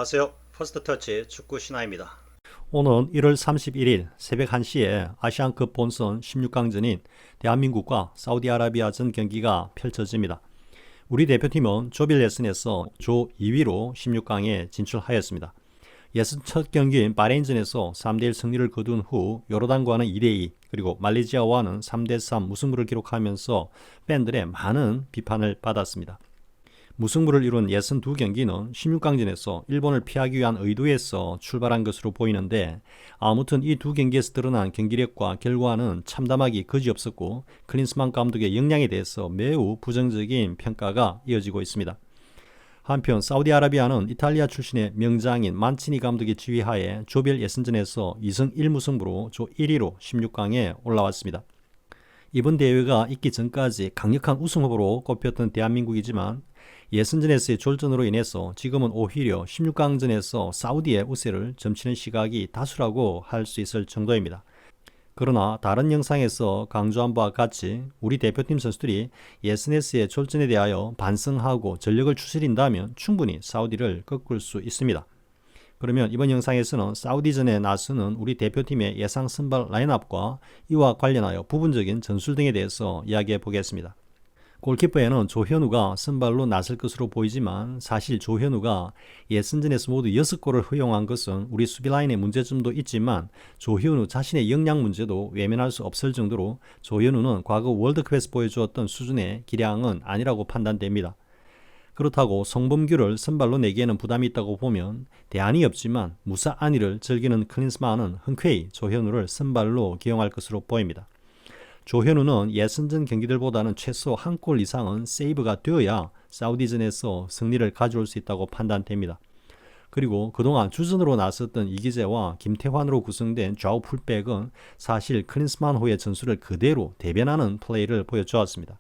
안녕하세요. 퍼스트터치 축구 신하입니다. 오는 1월 31일 새벽 1시에 아시안컵 본선 16강전인 대한민국과 사우디아라비아전 경기가 펼쳐집니다. 우리 대표팀은 조별 예선에서 조 2위로 16강에 진출하였습니다. 예선 첫 경기인 바레인전에서 3대1 승리를 거둔 후 요르단과는 2대2 그리고 말레이시아와는 3대3 무승부를 기록하면서 팬들의 많은 비판을 받았습니다. 무승부를 이룬 예선 두 경기는 16강전에서 일본을 피하기 위한 의도에서 출발한 것으로 보이는데 아무튼 이 두 경기에서 드러난 경기력과 결과는 참담하기 그지없었고 클린스만 감독의 역량에 대해서 매우 부정적인 평가가 이어지고 있습니다. 한편 사우디아라비아는 이탈리아 출신의 명장인 만치니 감독의 지휘하에 조별 예선전에서 2승 1무승부로 조 1위로 16강에 올라왔습니다. 이번 대회가 있기 전까지 강력한 우승 후보로 꼽혔던 대한민국이지만 예선전에서의 졸전으로 인해서 지금은 오히려 16강전에서 사우디의 우세를 점치는 시각이 다수라고 할 수 있을 정도입니다. 그러나 다른 영상에서 강조한 바와 같이 우리 대표팀 선수들이 예선에서의 졸전에 대하여 반성하고 전력을 추스린다면 충분히 사우디를 꺾을 수 있습니다. 그러면 이번 영상에서는 사우디전에 나서는 우리 대표팀의 예상 선발 라인업과 이와 관련하여 부분적인 전술 등에 대해서 이야기해 보겠습니다. 골키퍼에는 조현우가 선발로 나설 것으로 보이지만 사실 조현우가 예선전에서 모두 6골을 허용한 것은 우리 수비라인의 문제점도 있지만 조현우 자신의 역량 문제도 외면할 수 없을 정도로 조현우는 과거 월드컵에서 보여주었던 수준의 기량은 아니라고 판단됩니다. 그렇다고 송범규를 선발로 내기에는 부담이 있다고 보면 대안이 없지만 무사 안위를 즐기는 클린스만은 흔쾌히 조현우를 선발로 기용할 것으로 보입니다. 조현우는 예선전 경기들보다는 최소 한 골 이상은 세이브가 되어야 사우디전에서 승리를 가져올 수 있다고 판단됩니다. 그리고 그동안 주전으로 나섰던 이기재와 김태환으로 구성된 좌우 풀백은 사실 클린스만호의 전술을 그대로 대변하는 플레이를 보여주었습니다.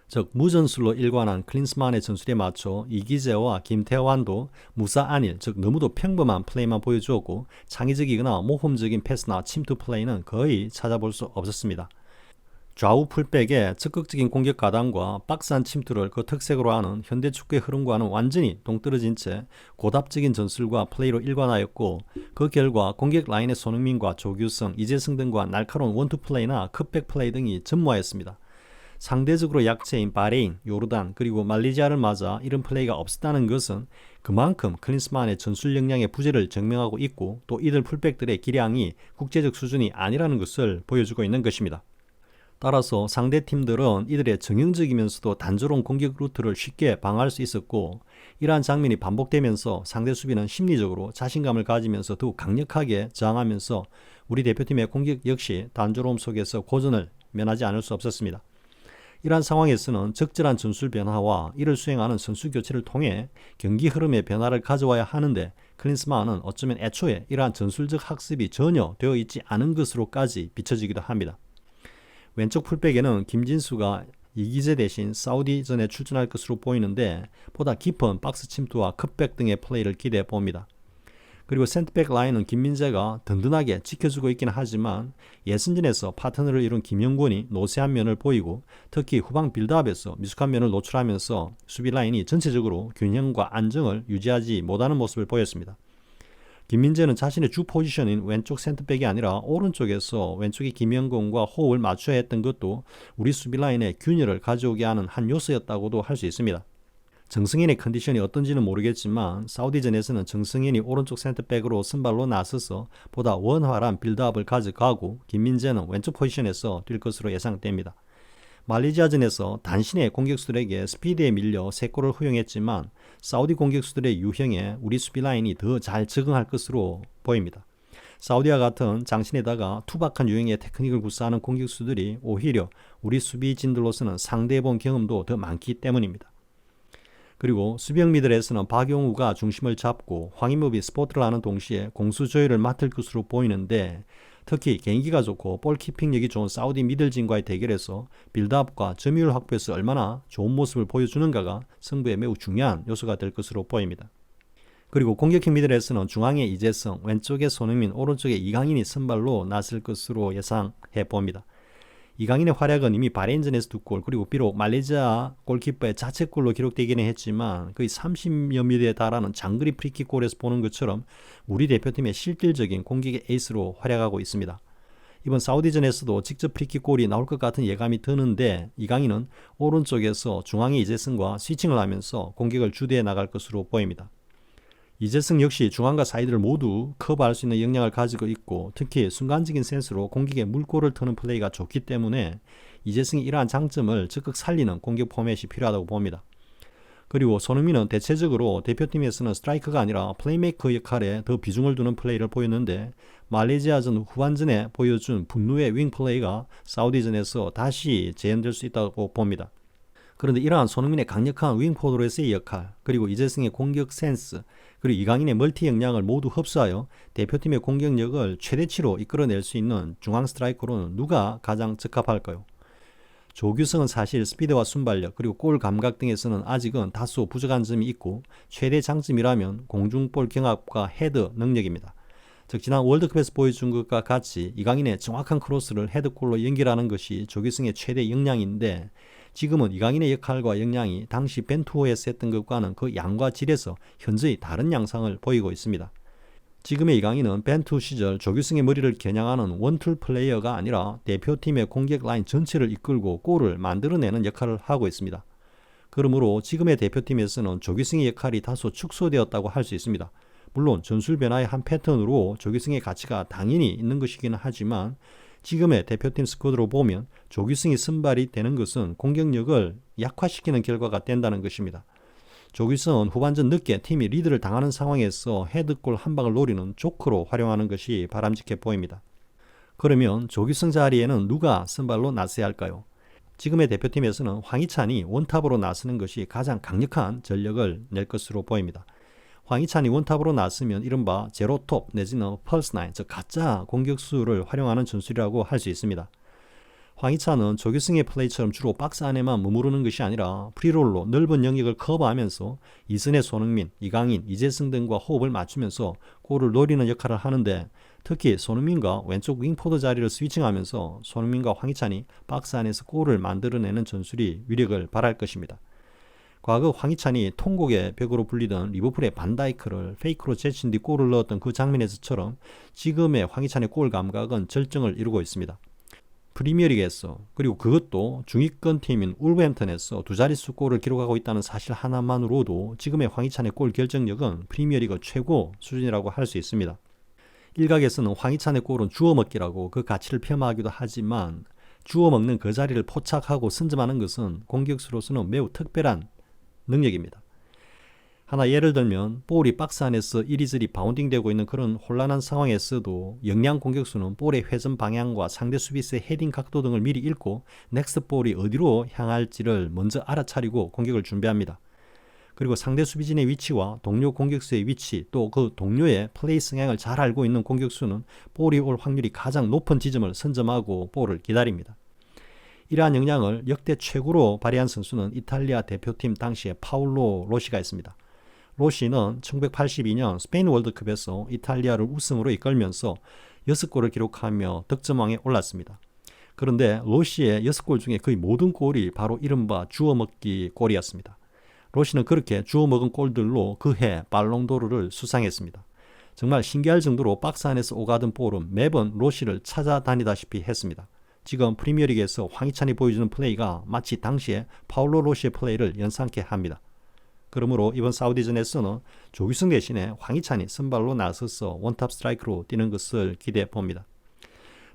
즉 무전술로 일관한 클린스만의 전술에 맞춰 이기재와 김태환도 무사안일, 즉 너무도 평범한 플레이만 보여주었고 창의적이거나 모험적인 패스나 침투 플레이는 거의 찾아볼 수 없었습니다. 좌우 풀백의 적극적인 공격 가담과 박스한 침투를 그 특색으로 하는 현대 축구의 흐름과는 완전히 동떨어진 채 고답적인 전술과 플레이로 일관하였고 그 결과 공격 라인의 손흥민과 조규성, 이재성 등과 날카로운 원투 플레이나 컷백 플레이 등이 전무하였습니다. 상대적으로 약체인 바레인, 요르단 그리고 말레이시아를 맞아 이런 플레이가 없었다는 것은 그만큼 클린스만의 전술 역량의 부재를 증명하고 있고 또 이들 풀백들의 기량이 국제적 수준이 아니라는 것을 보여주고 있는 것입니다. 따라서 상대팀들은 이들의 정형적이면서도 단조로운 공격 루트를 쉽게 방어할 수 있었고 이러한 장면이 반복되면서 상대 수비는 심리적으로 자신감을 가지면서 더욱 강력하게 저항하면서 우리 대표팀의 공격 역시 단조로움 속에서 고전을 면하지 않을 수 없었습니다. 이러한 상황에서는 적절한 전술 변화와 이를 수행하는 선수 교체를 통해 경기 흐름의 변화를 가져와야 하는데 클린스만은 어쩌면 애초에 이러한 전술적 학습이 전혀 되어 있지 않은 것으로까지 비춰지기도 합니다. 왼쪽 풀백에는 김진수가 이기재 대신 사우디전에 출전할 것으로 보이는데 보다 깊은 박스 침투와 컷백 등의 플레이를 기대해 봅니다. 그리고 센터백 라인은 김민재가 든든하게 지켜주고 있긴 하지만 예선전에서 파트너를 이룬 김영권이 노쇠한 면을 보이고 특히 후방 빌드업에서 미숙한 면을 노출하면서 수비 라인이 전체적으로 균형과 안정을 유지하지 못하는 모습을 보였습니다. 김민재는 자신의 주 포지션인 왼쪽 센터백이 아니라 오른쪽에서 왼쪽의 김영건과 호흡을 맞춰야 했던 것도 우리 수비 라인의 균열을 가져오게 하는 한 요소였다고도 할 수 있습니다. 정승현의 컨디션이 어떤지는 모르겠지만 사우디전에서는 정승현이 오른쪽 센터백으로 선발로 나서서 보다 원활한 빌드업을 가져가고 김민재는 왼쪽 포지션에서 뛸 것으로 예상됩니다. 말레이시아전에서 단신의 공격수들에게 스피드에 밀려 3골을 허용했지만 사우디 공격수들의 유형에 우리 수비 라인이 더 잘 적응할 것으로 보입니다. 사우디와 같은 장신에다가 투박한 유형의 테크닉을 구사하는 공격수들이 오히려 우리 수비진들로서는 상대해본 경험도 더 많기 때문입니다. 그리고 수비형 미들에서는 박용우가 중심을 잡고 황인범이 스포트를 하는 동시에 공수 조율을 맡을 것으로 보이는데 특히 개인기가 좋고 볼키핑력이 좋은 사우디 미들진과의 대결에서 빌드업과 점유율 확보에서 얼마나 좋은 모습을 보여주는가가 승부에 매우 중요한 요소가 될 것으로 보입니다. 그리고 공격형 미들에서는 중앙에 이재성, 왼쪽에 손흥민, 오른쪽에 이강인이 선발로 나설 것으로 예상해 봅니다. 이강인의 활약은 이미 바레인전에서 2골, 그리고 비록 말레이시아 골키퍼의 자책골로 기록되기는 했지만 거의 30여 미터에 달하는 장거리 프리킥골에서 보는 것처럼 우리 대표팀의 실질적인 공격의 에이스로 활약하고 있습니다. 이번 사우디전에서도 직접 프리킥골이 나올 것 같은 예감이 드는데 이강인은 오른쪽에서 중앙의 이재승과 스위칭을 하면서 공격을 주도해 나갈 것으로 보입니다. 이재승 역시 중앙과 사이드를 모두 커버할 수 있는 역량을 가지고 있고 특히 순간적인 센스로 공격에 물꼬를 트는 플레이가 좋기 때문에 이재승이 이러한 장점을 적극 살리는 공격 포맷이 필요하다고 봅니다. 그리고 손흥민은 대체적으로 대표팀에서는 스트라이커가 아니라 플레이메이커 역할에 더 비중을 두는 플레이를 보였는데 말레이시아전 후반전에 보여준 분노의 윙플레이가 사우디전에서 다시 재현될 수 있다고 봅니다. 그런데 이러한 손흥민의 강력한 윙포드로서의 역할, 그리고 이재승의 공격 센스, 그리고 이강인의 멀티 역량을 모두 흡수하여 대표팀의 공격력을 최대치로 이끌어낼 수 있는 중앙 스트라이커로는 누가 가장 적합할까요? 조규성은 사실 스피드와 순발력 그리고 골 감각 등에서는 아직은 다소 부족한 점이 있고 최대 장점이라면 공중볼 경합과 헤더 능력입니다. 즉 지난 월드컵에서 보여준 것과 같이 이강인의 정확한 크로스를 헤더골로 연결하는 것이 조규성의 최대 역량인데 지금은 이강인의 역할과 역량이 당시 벤투호에서 했던 것과는 그 양과 질에서 현저히 다른 양상을 보이고 있습니다. 지금의 이강인은 벤투 시절 조규성의 머리를 겨냥하는 원툴 플레이어가 아니라 대표팀의 공격 라인 전체를 이끌고 골을 만들어내는 역할을 하고 있습니다. 그러므로 지금의 대표팀에서는 조규성의 역할이 다소 축소되었다고 할 수 있습니다. 물론 전술 변화의 한 패턴으로 조규성의 가치가 당연히 있는 것이기는 하지만 지금의 대표팀 스쿼드로 보면 조규성이 선발이 되는 것은 공격력을 약화시키는 결과가 된다는 것입니다. 조규성은 후반전 늦게 팀이 리드를 당하는 상황에서 헤드골 한 방을 노리는 조커로 활용하는 것이 바람직해 보입니다. 그러면 조규성 자리에는 누가 선발로 나서야 할까요? 지금의 대표팀에서는 황희찬이 원탑으로 나서는 것이 가장 강력한 전력을 낼 것으로 보입니다. 황희찬이 원탑으로 나서면 이른바 제로톱 내지는 펄스나인, 즉 가짜 공격수를 활용하는 전술이라고 할 수 있습니다. 황희찬은 조규성의 플레이처럼 주로 박스 안에만 머무르는 것이 아니라 프리롤로 넓은 영역을 커버하면서 이선의 손흥민, 이강인, 이재승 등과 호흡을 맞추면서 골을 노리는 역할을 하는데 특히 손흥민과 왼쪽 윙포드 자리를 스위칭하면서 손흥민과 황희찬이 박스 안에서 골을 만들어내는 전술이 위력을 발할 것입니다. 과거 황희찬이 통곡의 벽으로 불리던 리버풀의 반다이크를 페이크로 제친 뒤 골을 넣었던 그 장면에서처럼 지금의 황희찬의 골 감각은 절정을 이루고 있습니다. 프리미어리그에서 그리고 그것도 중위권 팀인 울버햄튼에서 두 자릿수 골을 기록하고 있다는 사실 하나만으로도 지금의 황희찬의 골 결정력은 프리미어리그 최고 수준이라고 할 수 있습니다. 일각에서는 황희찬의 골은 주워먹기라고 그 가치를 폄하하기도 하지만 주워먹는 그 자리를 포착하고 선점하는 것은 공격수로서는 매우 특별한 능력입니다. 하나 예를 들면 볼이 박스 안에서 이리저리 바운딩되고 있는 그런 혼란한 상황에서도 역량 공격수는 볼의 회전 방향과 상대 수비수의 헤딩 각도 등을 미리 읽고 넥스트 볼이 어디로 향할지를 먼저 알아차리고 공격을 준비합니다. 그리고 상대 수비진의 위치와 동료 공격수의 위치 또 그 동료의 플레이 성향을 잘 알고 있는 공격수는 볼이 올 확률이 가장 높은 지점을 선점하고 볼을 기다립니다. 이러한 역량을 역대 최고로 발휘한 선수는 이탈리아 대표팀 당시의 파울로 로시가 있습니다. 로시는 1982년 스페인 월드컵에서 이탈리아를 우승으로 이끌면서 6골을 기록하며 득점왕에 올랐습니다. 그런데 로시의 6골 중에 거의 모든 골이 바로 이른바 주워먹기 골이었습니다. 로시는 그렇게 주워먹은 골들로 그 해 발롱도르를 수상했습니다. 정말 신기할 정도로 박스 안에서 오가던 볼은 매번 로시를 찾아다니다시피 했습니다. 지금 프리미어리그에서 황희찬이 보여주는 플레이가 마치 당시에 파울로 로시의 플레이를 연상케 합니다. 그러므로 이번 사우디전에서는 조규성 대신에 황희찬이 선발로 나서서 원탑 스트라이크로 뛰는 것을 기대해 봅니다.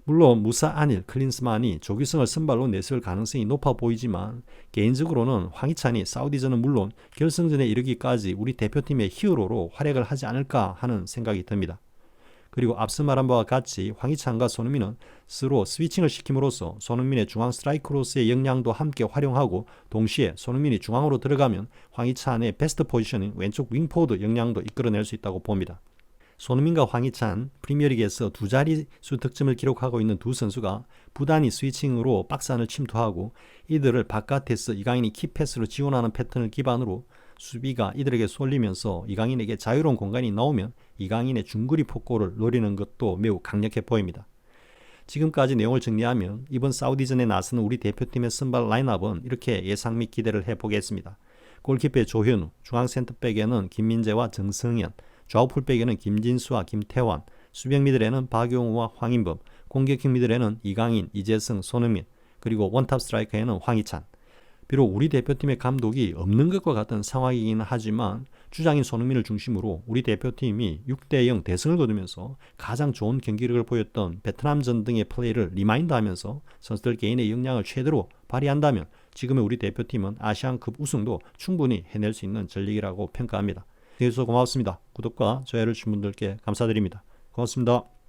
물론 무사 아닐 클린스만이 조규성을 선발로 내세울 가능성이 높아 보이지만 개인적으로는 황희찬이 사우디전은 물론 결승전에 이르기까지 우리 대표팀의 히어로로 활약을 하지 않을까 하는 생각이 듭니다. 그리고 앞서 말한 바와 같이 황희찬과 손흥민은 서로 스위칭을 시킴으로써 손흥민의 중앙 스트라이커로서의 역량도 함께 활용하고 동시에 손흥민이 중앙으로 들어가면 황희찬의 베스트 포지션인 왼쪽 윙포드 역량도 이끌어낼 수 있다고 봅니다. 손흥민과 황희찬, 프리미어리그에서 두 자릿수 득점을 기록하고 있는 두 선수가 부단히 스위칭으로 박스 안을 침투하고 이들을 바깥에서 이강인이 키패스로 지원하는 패턴을 기반으로 수비가 이들에게 쏠리면서 이강인에게 자유로운 공간이 나오면 이강인의 중거리 폭골을 노리는 것도 매우 강력해 보입니다. 지금까지 내용을 정리하면 이번 사우디전에 나서는 우리 대표팀의 선발 라인업은 이렇게 예상 및 기대를 해보겠습니다. 골키퍼의 조현우, 중앙센터백에는 김민재와 정성현, 좌우 풀백에는 김진수와 김태환, 수비형 미들에는 박용우와 황인범, 공격형 미들에는 이강인, 이재성, 손흥민, 그리고 원탑 스트라이커에는 황희찬. 비록 우리 대표팀의 감독이 없는 것과 같은 상황이긴 하지만 주장인 손흥민을 중심으로 우리 대표팀이 6대0 대승을 거두면서 가장 좋은 경기력을 보였던 베트남전 등의 플레이를 리마인드하면서 선수들 개인의 역량을 최대로 발휘한다면 지금의 우리 대표팀은 아시안컵 우승도 충분히 해낼 수 있는 전력이라고 평가합니다. 해주셔서 고맙습니다. 구독과 좋아요를 주신 분들께 감사드립니다. 고맙습니다.